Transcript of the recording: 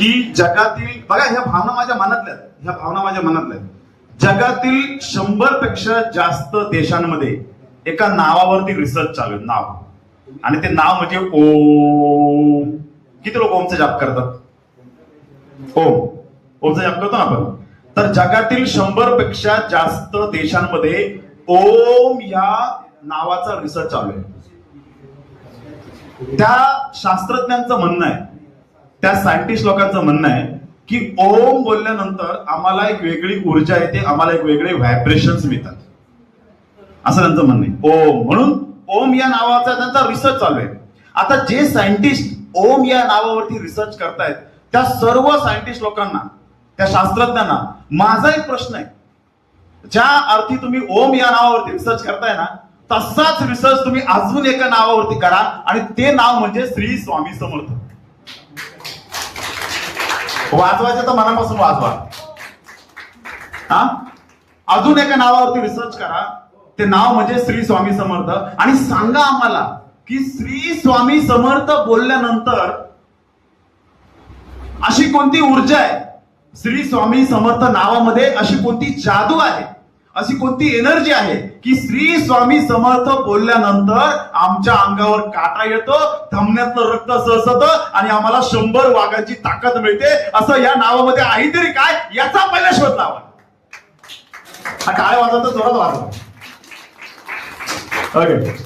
की जगातील, बघा ह्या भावना माझ्या मनातल्या आहेत, ह्या भावना माझ्या मनातल्या आहेत. जगातील 100 पेक्षा जास्त देशांमध्ये एका नावावरती रिसर्च चालू आहे, नाव. आणि ते नाव म्हणजे ओम. किती लोक ओमचा जाप करतात? ओमचा जाप करतो ना आपण. तर जगातील 100 पेक्षा जास्त देशांमध्ये ओम या नावाचा रिसर्च चालू आहे. त्या शास्त्रज्ञांचं म्हणणं आहे, त्या सायंटिस्ट लोकांचं म्हणणं आहे की ओम बोलल्यानंतर आम्हाला एक वेगळी ऊर्जा येते, आम्हाला एक वेगळे व्हायब्रेशन्स मिळतात, असं त्यांचं म्हणणं आहे. ओम, म्हणून ओम या नावाचा त्यांचा रिसर्च चालू आहे. आता जे सायंटिस्ट ओम या नावावरती रिसर्च करतायत त्या सर्व सायंटिस्ट लोकांना, त्या शास्त्रज्ञांना माझा एक प्रश्न आहे, ज्या अर्थी तुम्ही ओम या नावावरती रिसर्च करताय ना, तसाच रिसर्च तुम्ही अजून एका नावावरती करा, आणि ते नाव म्हणजे श्री स्वामी समर्थ. वाजवायचं तर मनापासून वाजवा. अजून एका नावावरती रिसर्च करा, ते नाव म्हणजे श्री स्वामी समर्थ, आणि सांगा आम्हाला की श्री स्वामी समर्थ बोलल्यानंतर अशी कोणती ऊर्जा आहे, श्री स्वामी समर्थ नावामध्ये अशी कोणती जादू आहे, अशी कोणती एनर्जी आहे की श्री स्वामी समर्थ बोलल्यानंतर आमच्या अंगावर काटा येतो, धमन्यातलं रक्त सळसळतं आणि आम्हाला 100 वाघांची ताकद मिळते. असं या नावामध्ये आहे तरी काय, याचा पहिला शोध लावा. हा टाळ्या वाजवतो, जोरात वाजवा. ओके.